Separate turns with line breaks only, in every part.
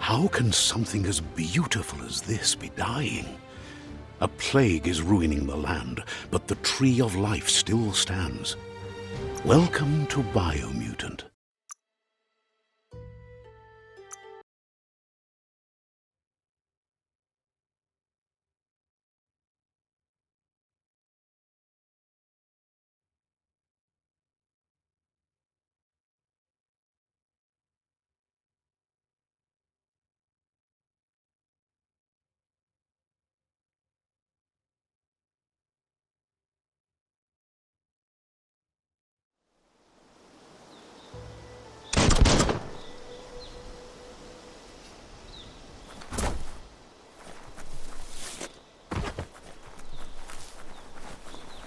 How can something as beautiful as this be dying? A plague is ruining the land, but the tree of life still stands. Welcome to Biomutant.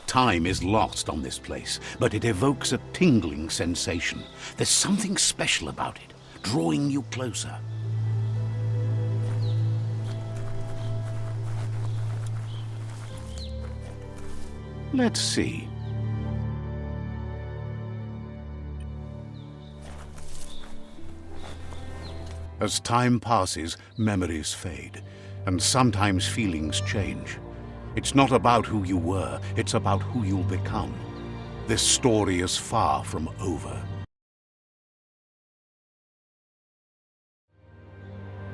Time is lost on this place, but it evokes a tingling sensation. There's something special about it, drawing you closer. Let's see. As time passes, memories fade, and sometimes feelings change. It's not about who you were, it's about who you'll become. This story is far from over.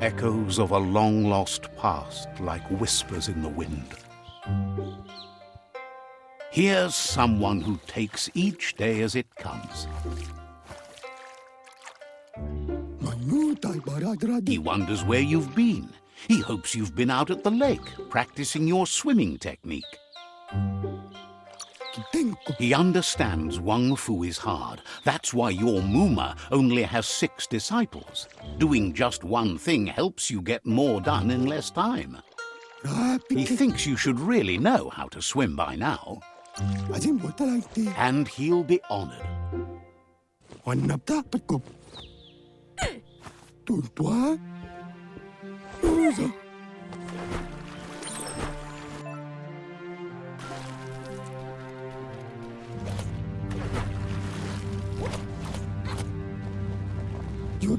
Echoes of a long-lost past, like whispers in the wind. Here's someone who takes each day as it comes. He wonders where you've been. He hopes you've been out at the lake, practicing your swimming technique. He understands Wang Fu is hard. That's why your Muma only has 6 disciples. Doing just one thing helps you get more done in less time. He thinks you should really know how to swim by now. And he'll be honored.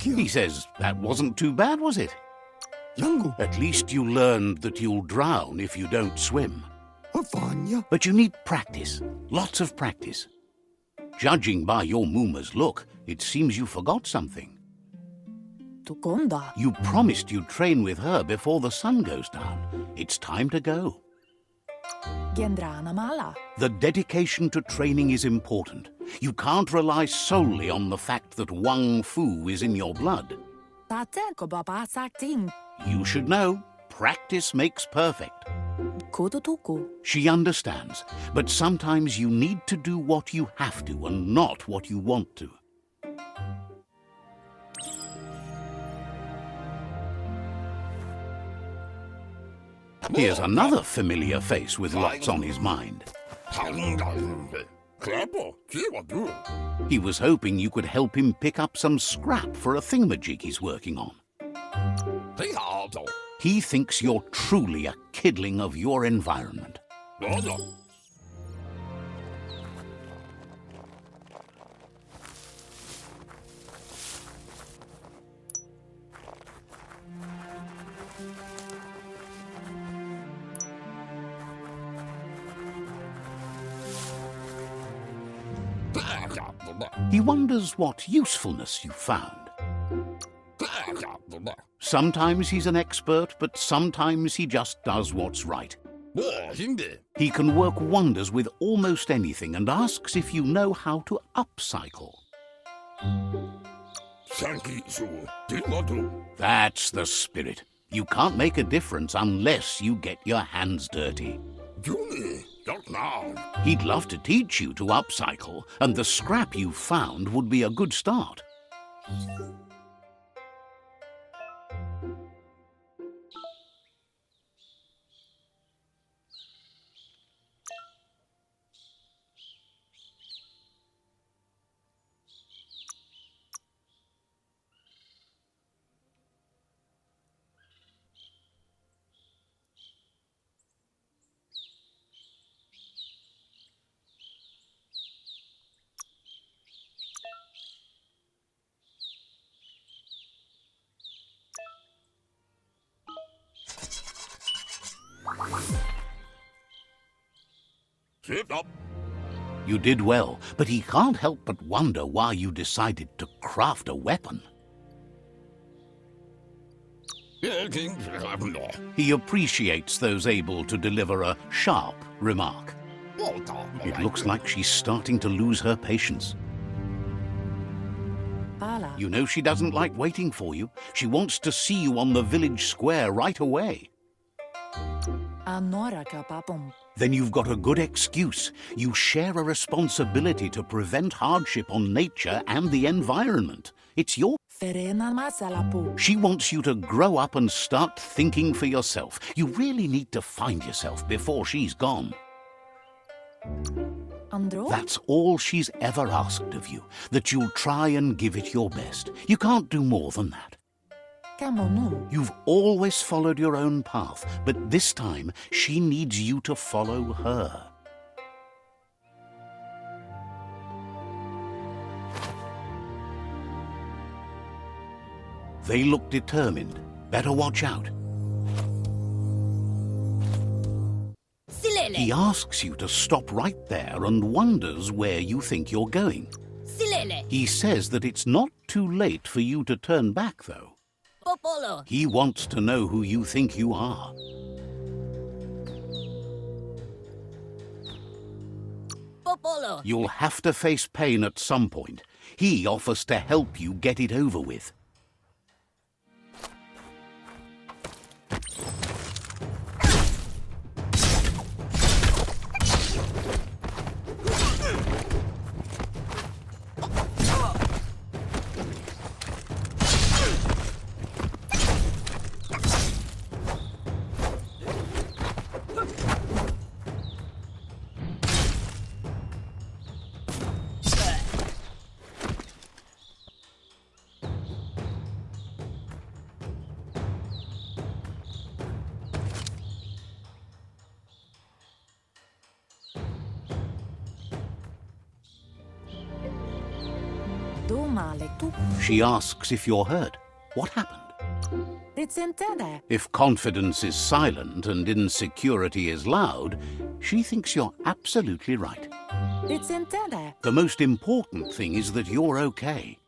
He says, that wasn't too bad, was it? At least you learned that you'll drown if you don't swim. But you need practice, lots of practice. Judging by your Muma's look, it seems you forgot something. You promised you'd train with her before the sun goes down. It's time to go. The dedication to training is important. You can't rely solely on the fact that Wang Fu is in your blood. You should know, practice makes perfect. She understands, but sometimes you need to do what you have to and not what you want to. Here's another familiar face with lots on his mind. He was hoping you could help him pick up some scrap for a thingamajig he's working on. He thinks you're truly a kidling of your environment. He wonders what usefulness you found. Sometimes he's an expert, but sometimes he just does what's right. He can work wonders with almost anything and asks if you know how to upcycle. That's the spirit. You can't make a difference unless you get your hands dirty. He'd love to teach you to upcycle, and the scrap you found would be a good start.
Sit up.
You did well, but he can't help but wonder why you decided to craft a weapon. He appreciates those able to deliver a sharp remark. It looks like she's starting to lose her patience. You know she doesn't like waiting for you. She wants to see you on the village square right away. Then you've got a good excuse. You share a responsibility to prevent hardship on nature and the environment. It's your... She wants you to grow up and start thinking for yourself. You really need to find yourself before she's gone. That's all she's ever asked of you, that you'll try and give it your best. You can't do more than that. You've always followed your own path, but this time she needs you to follow her. They look determined. Better watch out. He asks you to stop right there and wonders where you think you're going. He says that it's not too late for you to turn back, though. He wants to know who you think you are. You'll have to face pain at some point. He offers to help you get it over with. She asks if you're hurt. What happened? If confidence is silent and insecurity is loud, she thinks you're absolutely right. The most important thing is that you're okay.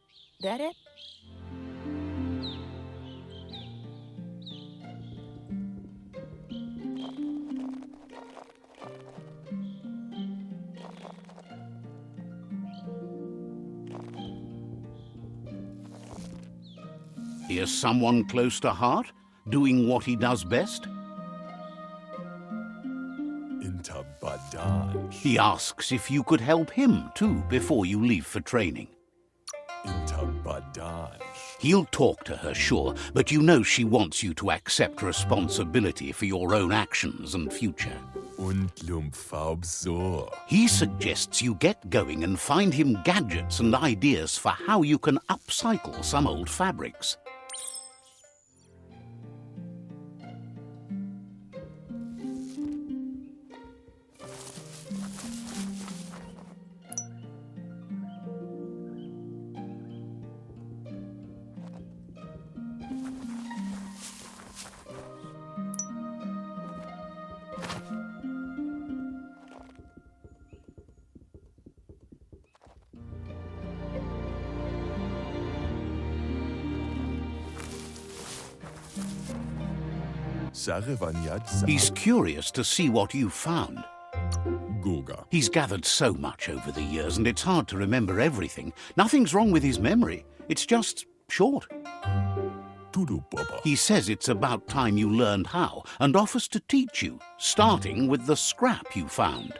Here's someone close to heart, doing what he does best. He asks if you could help him, too, before you leave for training. He'll talk to her, sure, but you know she wants you to accept responsibility for your own actions and future. He suggests you get going and find him gadgets and ideas for how you can upcycle some old fabrics. He's curious to see what you've found. He's gathered so much over the years, and it's hard to remember everything. Nothing's wrong with his memory. It's just short. He says it's about time you learned how, and offers to teach you, starting with the scrap you found.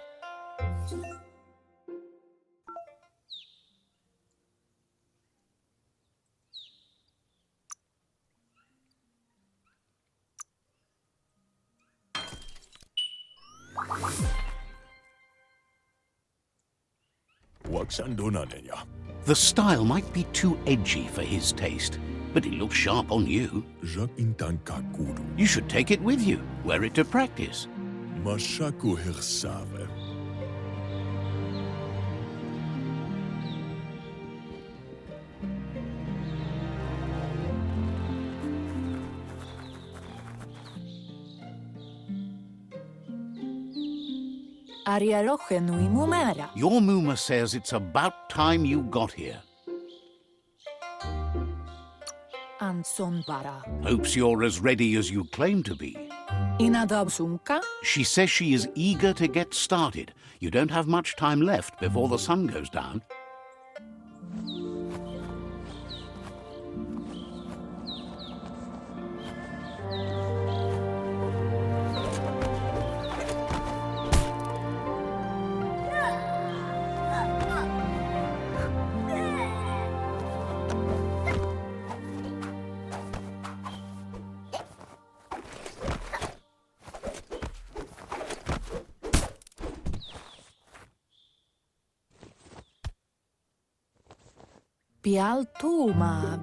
The style might be too edgy for his taste, but it looks sharp on you. You should take it with you, wear it to practice. Your Mooma says it's about time you got here. Hopes you're as ready as you claim to be. She says she is eager to get started. You don't have much time left before the sun goes down.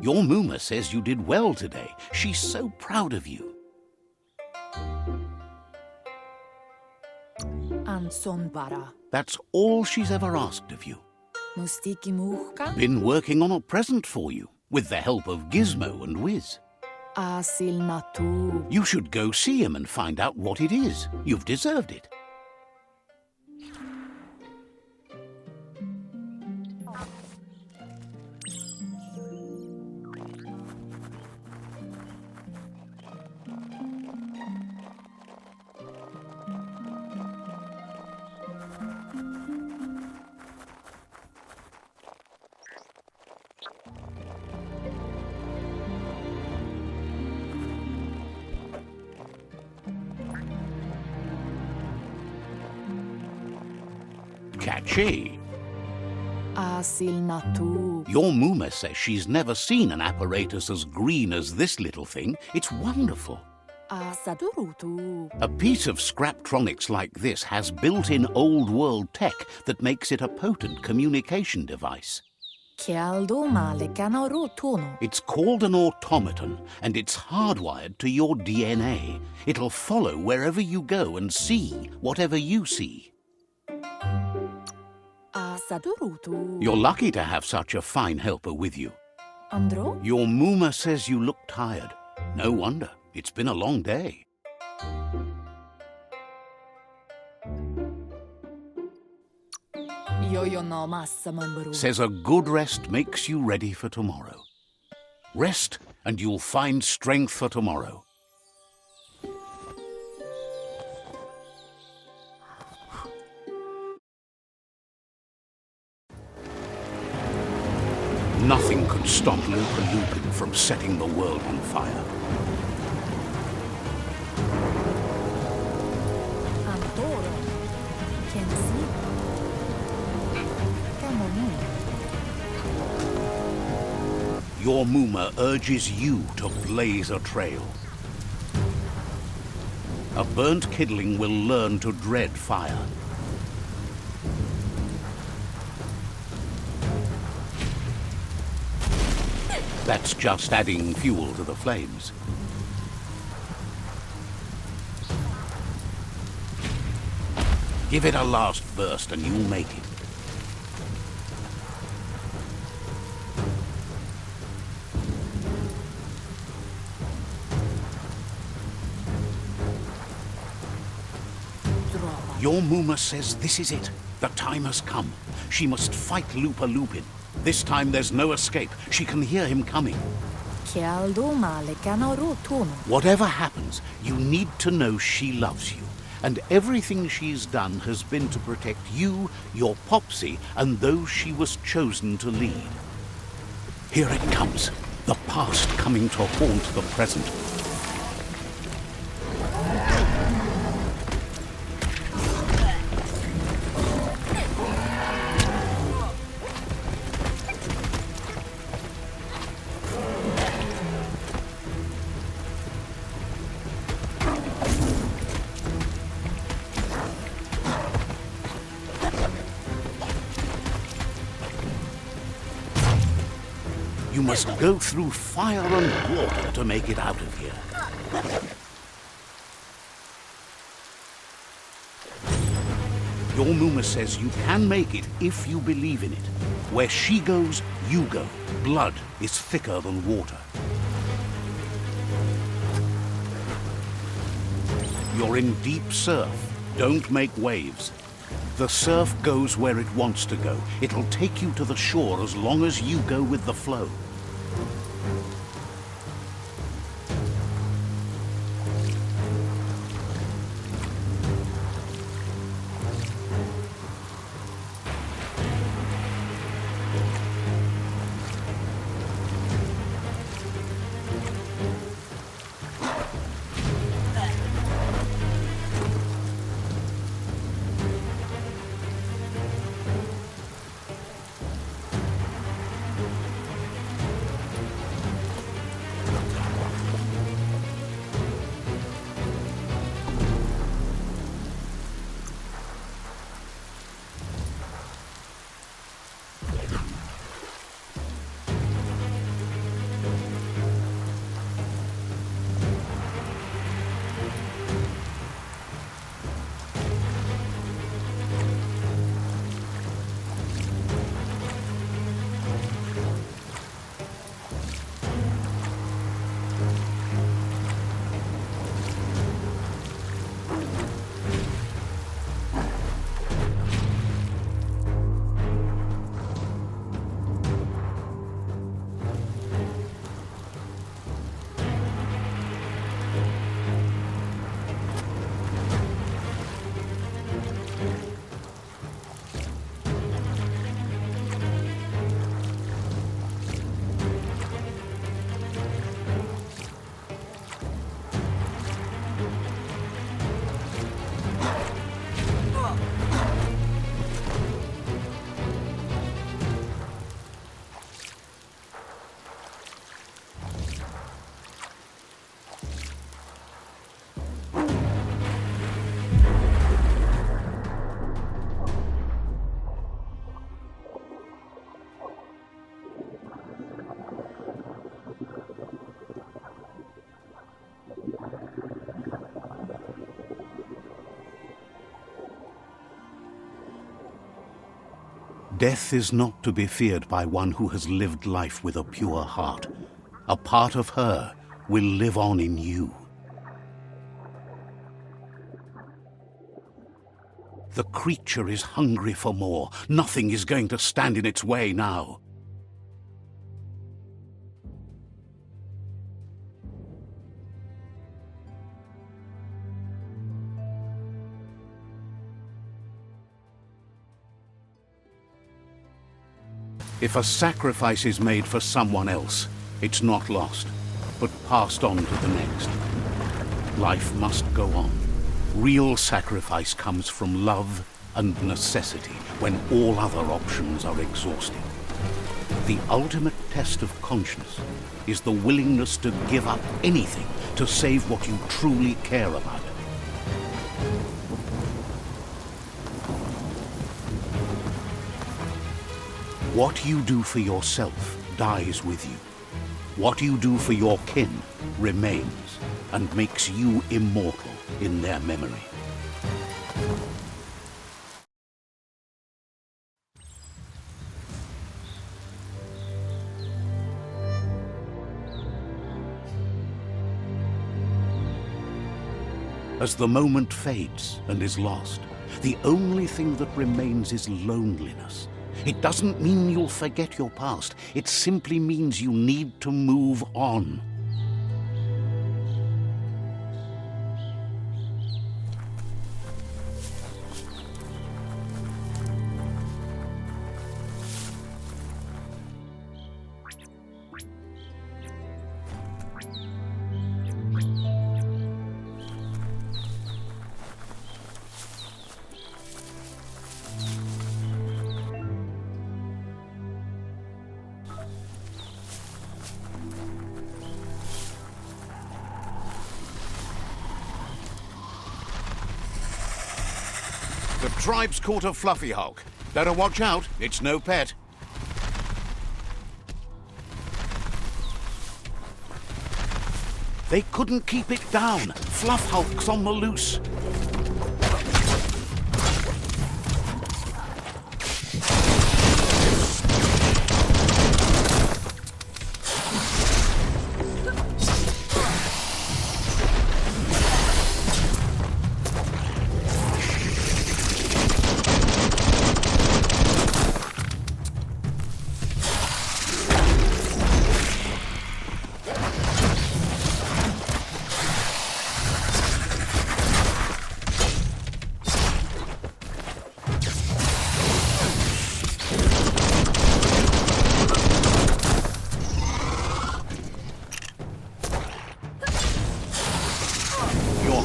Your Mooma says you did well today. She's so proud of you. That's all she's ever asked of you. Been working on a present for you, with the help of Gizmo and Wiz. You should go see him and find out what it is. You've deserved it. Catchy. Your Mooma says she's never seen an apparatus as green as this little thing. It's wonderful. A piece of Scraptronics like this has built-in old-world tech that makes it a potent communication device. It's called an automaton, and it's hardwired to your DNA. It'll follow wherever you go and see whatever you see. You're lucky to have such a fine helper with you. Your Mooma says you look tired. No wonder. It's been a long day. Says a good rest makes you ready for tomorrow. Rest and you'll find strength for tomorrow. Nothing could stop Lupin from setting the world on fire. Your Mooma urges you to blaze a trail. A burnt kidling will learn to dread fire. That's just adding fuel to the flames. Give it a last burst and you'll make it. Your Mooma says this is it. The time has come. She must fight Lupin. This time there's no escape. She can hear him coming. Whatever happens, you need to know she loves you. And everything she's done has been to protect you, your Popsy, and those she was chosen to lead. Here it comes. The past coming to haunt the present. You must go through fire and water to make it out of here. Your Mooma says you can make it if you believe in it. Where she goes, you go. Blood is thicker than water. You're in deep surf. Don't make waves. The surf goes where it wants to go. It'll take you to the shore as long as you go with the flow. Death is not to be feared by one who has lived life with a pure heart. A part of her will live on in you. The creature is hungry for more. Nothing is going to stand in its way now. If a sacrifice is made for someone else, it's not lost, but passed on to the next. Life must go on. Real sacrifice comes from love and necessity when all other options are exhausted. The ultimate test of conscience is the willingness to give up anything to save what you truly care about. What you do for yourself dies with you. What you do for your kin remains and makes you immortal in their memory. As the moment fades and is lost, the only thing that remains is loneliness. It doesn't mean you'll forget your past. It simply means you need to move on. The tribe's caught a fluffy hulk. Better watch out, it's no pet. They couldn't keep it down. Fluff hulk's on the loose.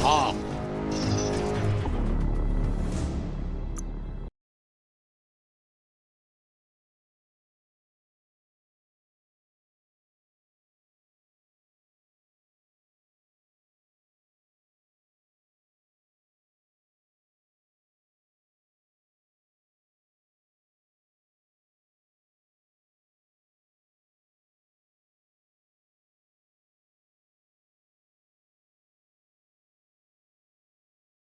ha!